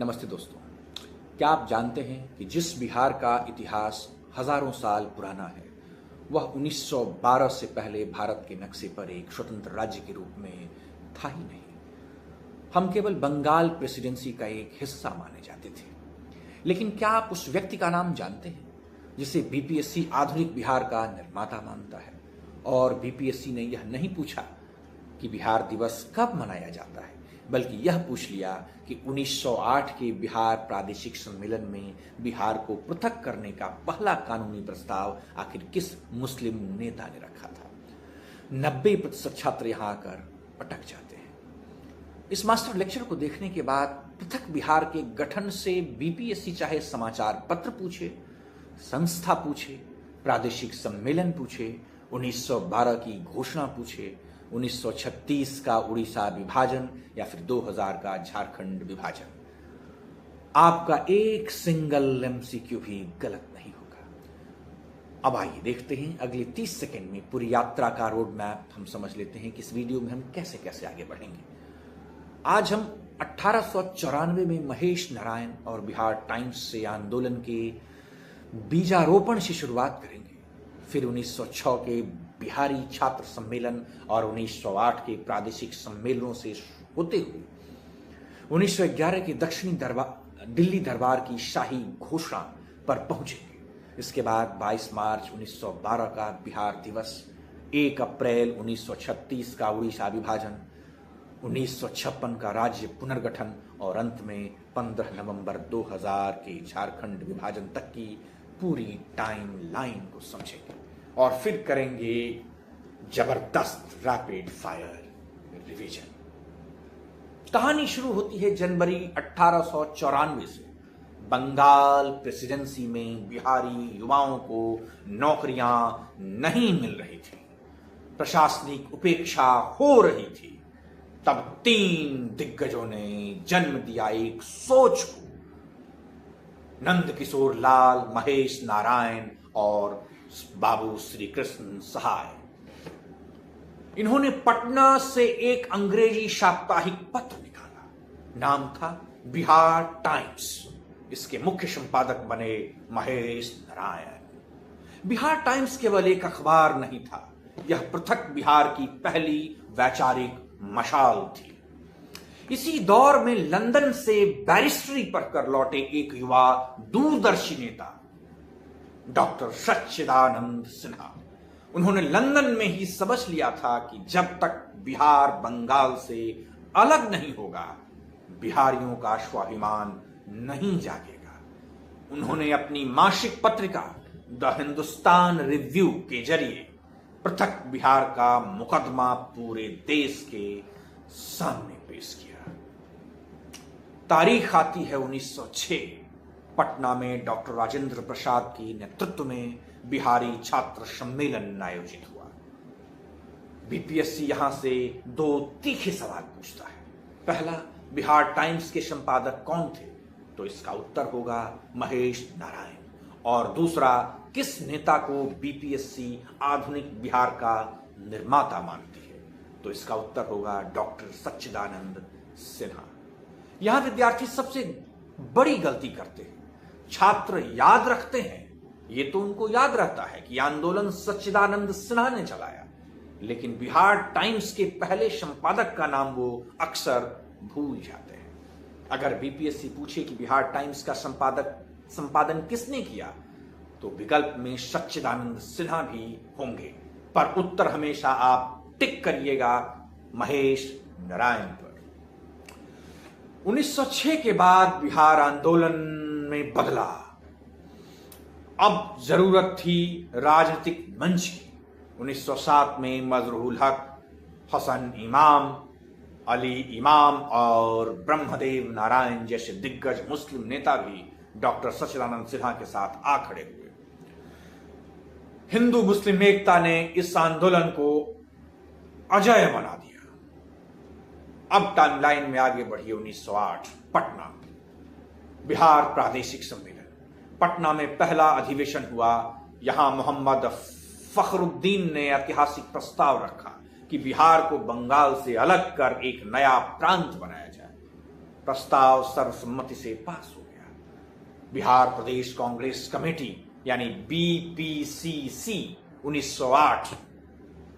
नमस्ते दोस्तों। क्या आप जानते हैं कि जिस बिहार का इतिहास हजारों साल पुराना है वह 1912 से पहले भारत के नक्शे पर एक स्वतंत्र राज्य के रूप में था ही नहीं। हम केवल बंगाल प्रेसिडेंसी का एक हिस्सा माने जाते थे। लेकिन क्या आप उस व्यक्ति का नाम जानते हैं जिसे बीपीएससी आधुनिक बिहार का निर्माता मानता है? और बीपीएससी ने यह नहीं पूछा कि बिहार दिवस कब मनाया जाता है, बल्कि यह पूछ लिया कि 1908 के बिहार प्रादेशिक सम्मेलन में बिहार को पृथक करने का पहला कानूनी प्रस्ताव आखिर किस मुस्लिम नेता ने रखा था। 90% छात्र यहां आकर अटक जाते हैं। इस मास्टर लेक्चर को देखने के बाद पृथक बिहार के गठन से बीपीएससी चाहे समाचार पत्र पूछे, संस्था पूछे, प्रादेशिक सम्मेलन पूछे, 1912 की घोषणा पूछे, 1936 का उड़ीसा विभाजन या फिर 2000 का झारखंड विभाजन, आपका एक सिंगल एमसीक्यू भी गलत नहीं होगा। अब आइए देखते हैं अगले 30 सेकंड में पूरी यात्रा का रोड मैप हम समझ लेते हैं कि इस वीडियो में हम कैसे कैसे आगे बढ़ेंगे। आज हम 1894 में महेश नारायण और बिहार टाइम्स से आंदोलन के बीजारोपण से शुरुआत करेंगे। फिर 1906 के बिहारी छात्र सम्मेलन और 1908 के प्रादेशिक सम्मेलनों से होते हुए 1911 के दिल्ली दरबार की शाही घोषणा पर पहुंचेंगे। इसके बाद 22 मार्च 1912 का बिहार दिवस, 1 अप्रैल 1936 का उड़ीसा विभाजन, 1956 का राज्य पुनर्गठन और अंत में 15 नवंबर 2000 के झारखंड विभाजन तक की पूरी टाइम लाइन को समझेंगे और फिर करेंगे जबरदस्त रैपिड फायर रिवीजन। कहानी शुरू होती है जनवरी 1894 से। बंगाल प्रेसिडेंसी में बिहारी युवाओं को नौकरियां नहीं मिल रही थी, प्रशासनिक उपेक्षा हो रही थी। तब 3 दिग्गजों ने जन्म दिया एक सोच को, नंद किशोर लाल, महेश नारायण और बाबू श्री कृष्ण सहाय। इन्होंने पटना से एक अंग्रेजी साप्ताहिक पत्र निकाला, नाम था बिहार टाइम्स। इसके मुख्य संपादक बने महेश नारायण। बिहार टाइम्स केवल एक अखबार नहीं था, यह पृथक बिहार की पहली वैचारिक मशाल थी। इसी दौर में लंदन से बैरिस्ट्री पढ़कर लौटे एक युवा दूरदर्शी नेता डॉक्टर सच्चिदानंद सिन्हा, उन्होंने लंदन में ही समझ लिया था कि जब तक बिहार बंगाल से अलग नहीं होगा बिहारियों का स्वाभिमान नहीं जागेगा। उन्होंने अपनी मासिक पत्रिका द हिंदुस्तान रिव्यू के जरिए पृथक बिहार का मुकदमा पूरे देश के सामने पेश किया। तारीख आती है 1906। पटना में डॉक्टर राजेंद्र प्रसाद के नेतृत्व में बिहारी छात्र सम्मेलन आयोजित हुआ। बीपीएससी यहां से 2 तीखे सवाल पूछता है। पहला, बिहार टाइम्स के संपादक कौन थे? तो इसका उत्तर होगा महेश नारायण। और दूसरा, किस नेता को बीपीएससी आधुनिक बिहार का निर्माता मानती है? तो इसका उत्तर होगा डॉक्टर सच्चिदानंद सिन्हा। यहां विद्यार्थी सबसे बड़ी गलती करते हैं। छात्र याद रखते हैं, ये तो उनको याद रहता है कि आंदोलन सच्चिदानंद सिन्हा ने चलाया, लेकिन बिहार टाइम्स के पहले संपादक का नाम वो अक्सर भूल जाते हैं। अगर बीपीएससी पूछे कि बिहार टाइम्स का संपादन किसने किया, तो विकल्प में सच्चिदानंद सिन्हा भी होंगे, पर उत्तर हमेशा आप टिक करिएगा महेश नारायण पर। 1906 के बाद बिहार आंदोलन में बदला। अब जरूरत थी राजनीतिक मंच की। 1907 में मजरूल हक, हसन इमाम, अली इमाम और ब्रह्मदेव नारायण जैसे दिग्गज मुस्लिम नेता भी डॉक्टर सच्चिदानंद सिन्हा के साथ आ खड़े हुए। हिंदू मुस्लिम एकता ने इस आंदोलन को अजेय बना दिया। अब टाइमलाइन में आगे बढ़ी 1908। पटना, बिहार प्रादेशिक सम्मेलन। पटना में पहला अधिवेशन हुआ। यहां मोहम्मद फखरुद्दीन ने ऐतिहासिक प्रस्ताव रखा कि बिहार को बंगाल से अलग कर एक नया प्रांत बनाया जाए। प्रस्ताव सर्वसम्मति से पास हो गया। बिहार प्रदेश कांग्रेस कमेटी यानी बीपीसीसी 1908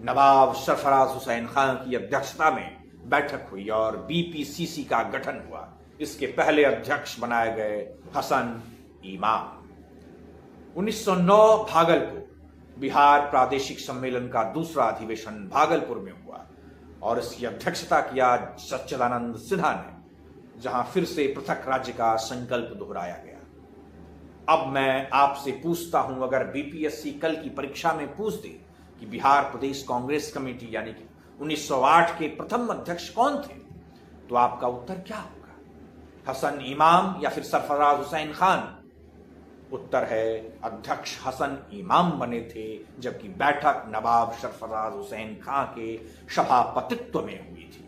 नवाब सरफराज हुसैन खान की अध्यक्षता में बैठक हुई और बीपीसीसी का गठन हुआ। इसके पहले अध्यक्ष बनाए गए हसन इमाम। 1909 भागलपुर बिहार प्रादेशिक सम्मेलन का दूसरा अधिवेशन भागलपुर में हुआ और इसकी अध्यक्षता किया सच्चिदानंद सिन्हा ने, जहां फिर से पृथक राज्य का संकल्प दोहराया गया। अब मैं आपसे पूछता हूं, अगर बीपीएससी कल की परीक्षा में पूछ दे कि बिहार प्रदेश कांग्रेस कमेटी यानी कि 1908 के प्रथम अध्यक्ष कौन थे, तो आपका उत्तर क्या होगा? हसन इमाम या फिर सरफराज हुसैन खान? उत्तर है अध्यक्ष हसन इमाम बने थे, जबकि बैठक नवाब सरफराज हुसैन खान के सभापतित्व में हुई थी।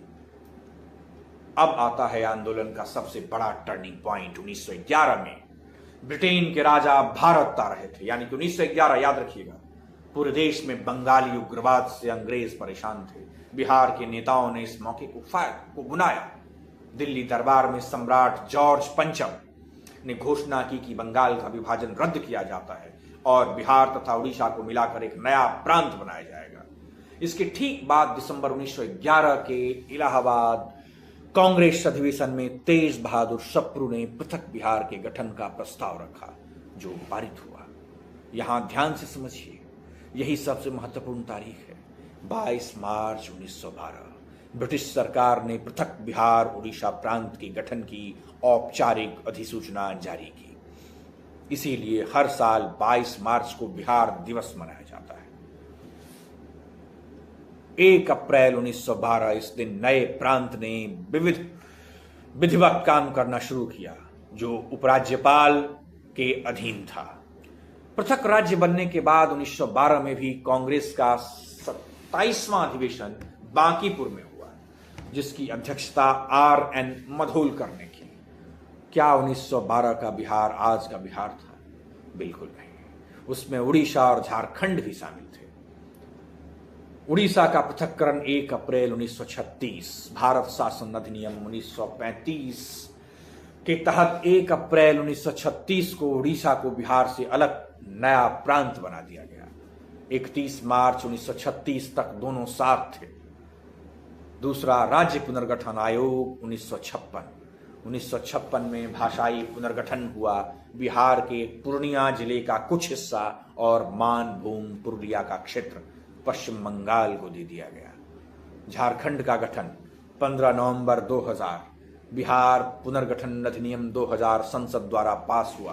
अब आता है आंदोलन का सबसे बड़ा टर्निंग पॉइंट। 1911 में ब्रिटेन के राजा भारत आ रहे थे, यानी कि 1911, याद रखिएगा। पूरे देश में बंगाली उग्रवाद से अंग्रेज परेशान थे। बिहार के नेताओं ने इस मौके को बुनाया। दिल्ली दरबार में सम्राट जॉर्ज पंचम ने घोषणा की कि बंगाल का विभाजन रद्द किया जाता है और बिहार तथा उड़ीसा को मिलाकर एक नया प्रांत बनाया जाएगा। इसके ठीक बाद दिसंबर 1911 के इलाहाबाद कांग्रेस अधिवेशन में तेज बहादुर सप्रू ने पृथक बिहार के गठन का प्रस्ताव रखा, जो पारित हुआ। यहां ध्यान से समझिए, यही सबसे महत्वपूर्ण तारीख है। 22 मार्च 1912 ब्रिटिश सरकार ने पृथक बिहार उड़ीसा प्रांत के गठन की औपचारिक अधिसूचना जारी की। इसीलिए हर साल 22 मार्च को बिहार दिवस मनाया जाता है। 1 अप्रैल 1912 इस दिन नए प्रांत ने विधिवत काम करना शुरू किया, जो उपराज्यपाल के अधीन था। पृथक राज्य बनने के बाद 1912 में भी कांग्रेस का 27वां अधिवेशन बांकीपुर में हुआ, जिसकी अध्यक्षता RN मधोलकर ने की। क्या 1912 का बिहार आज का बिहार था? बिल्कुल नहीं। उसमें उड़ीसा और झारखंड भी शामिल थे। उड़ीसा का पृथक्करण 1 अप्रैल 1936, भारत शासन अधिनियम 1935 के तहत 1 अप्रैल 1936 को उड़ीसा को बिहार से अलग नया प्रांत बना दिया गया। 31 मार्च 1936 तक दोनों साथ थे। दूसरा, राज्य पुनर्गठन आयोग 1956 में भाषाई पुनर्गठन हुआ। बिहार के पूर्णिया जिले का कुछ हिस्सा और मानभूम पुरुलिया का क्षेत्र पश्चिम बंगाल को दे दिया गया। झारखंड का गठन 15 नवंबर 2000 बिहार पुनर्गठन अधिनियम 2000 संसद द्वारा पास हुआ।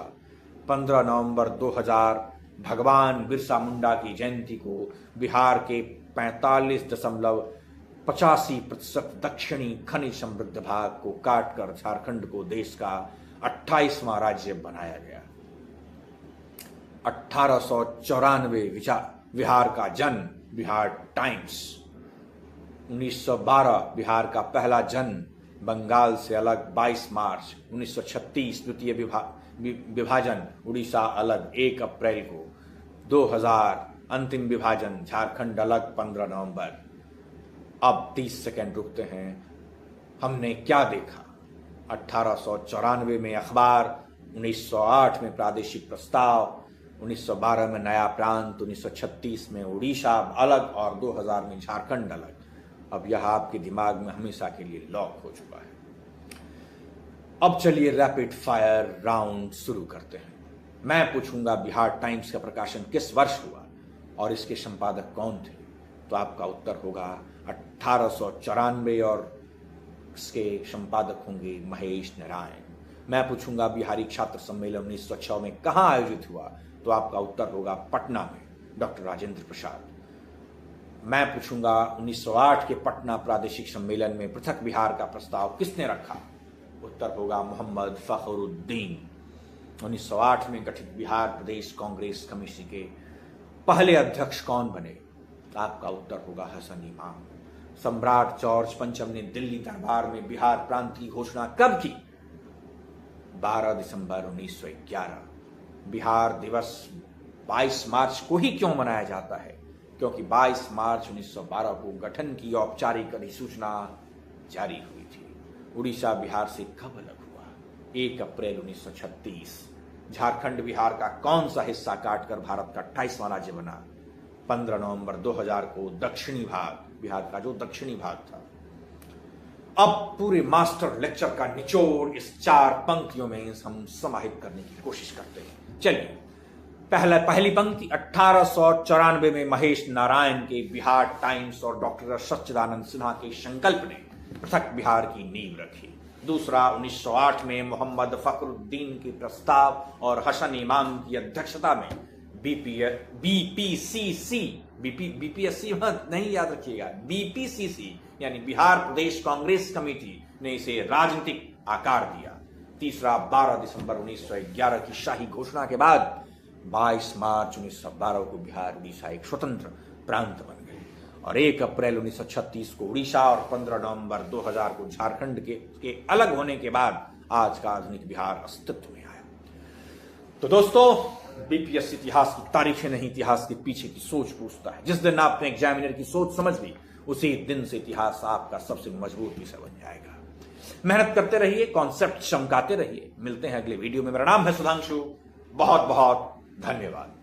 15 नवंबर 2000 भगवान बिरसा मुंडा की जयंती को बिहार के 45.85% दक्षिणी खनिज समृद्ध भाग को काटकर झारखंड को देश का 28वां राज्य बनाया गया। 1894 बिहार का जन्म, बिहार टाइम्स। 1912 बिहार का पहला जन्म, बंगाल से अलग 22 मार्च। 1936 द्वितीय विभाजन, उड़ीसा अलग 1 अप्रैल को। 2000 अंतिम विभाजन, झारखंड अलग 15 नवंबर। अब 30 सेकंड रुकते हैं। हमने क्या देखा? 1894 में अखबार, 1908 में प्रादेशिक प्रस्ताव, 1912 में नया प्रांत, 1936 में उड़ीसा अलग और 2000 में झारखंड अलग। अब यह आपके दिमाग में हमेशा के लिए लॉक हो चुका है। अब चलिए रैपिड फायर राउंड शुरू करते हैं। मैं पूछूंगा बिहार टाइम्स का प्रकाशन किस वर्ष हुआ और इसके संपादक कौन थे, तो आपका उत्तर होगा 1894 और इसके संपादक होंगे महेश नारायण। मैं पूछूंगा बिहारी छात्र सम्मेलन 1906 में कहाँ आयोजित हुआ, तो आपका उत्तर होगा पटना में, डॉक्टर राजेंद्र प्रसाद। मैं पूछूंगा 1908 के पटना प्रादेशिक सम्मेलन में पृथक बिहार का प्रस्ताव किसने रखा, उत्तर होगा मोहम्मद फखरुद्दीन। 1908 में गठित बिहार प्रदेश कांग्रेस कमेटी के पहले अध्यक्ष कौन बने, आपका उत्तर होगा हसन इमाम। सम्राट जॉर्ज पंचम ने दिल्ली दरबार में बिहार प्रांत की घोषणा कब की, 12 दिसंबर 1911। बिहार दिवस 22 मार्च को ही क्यों मनाया जाता है, क्योंकि 22 मार्च 1912 को गठन की औपचारिक अधिसूचना जारी हुई थी। उड़ीसा बिहार से कब अलग हुआ? 1 अप्रैल 1936। झारखंड बिहार का कौन सा हिस्सा काटकर भारत का 28वां राज्य बना? 15 नवंबर 2000 को दक्षिणी भाग, बिहार का जो दक्षिणी भाग था। अब पूरे मास्टर लेक्चर का निचोड़ इस 4 पंक्तियों में हम समाहित करने की कोशिश करते हैं। चलिए, पहली पंक्ति 1894 में महेश नारायण के बिहार टाइम्स और डॉक्टर सच्चिदानंद सिन्हा के संकल्प ने पृथक बिहार की नींव रखी। दूसरा, 1908 में मोहम्मद फखरुद्दीन के प्रस्ताव और हसन इमाम की अध्यक्षता में बीपीएससी नहीं याद रखिएगा, बीपीसीसी यानी बिहार प्रदेश कांग्रेस कमेटी ने इसे राजनीतिक आकार दिया। तीसरा, 12 दिसंबर 1911 की शाही घोषणा के बाद 22 मार्च 1912 को बिहार उड़ीसा एक स्वतंत्र प्रांत बन गए और 1 अप्रैल 1936 को उड़ीसा और 15 नवंबर 2000 को झारखंड के अलग होने के बाद आज का आधुनिक बिहार अस्तित्व में आया। तो दोस्तों, बीपीएससी इतिहास की तारीखें नहीं, इतिहास के पीछे की सोच पूछता है। जिस दिन आपने एग्जामिनर की सोच समझ ली, उसी दिन से इतिहास आपका सबसे मजबूत विषय बन जाएगा। मेहनत करते रहिए, कॉन्सेप्ट चमकाते रहिए। मिलते हैं अगले वीडियो में। मेरा नाम है सुधांशु। बहुत बहुत धन्यवाद।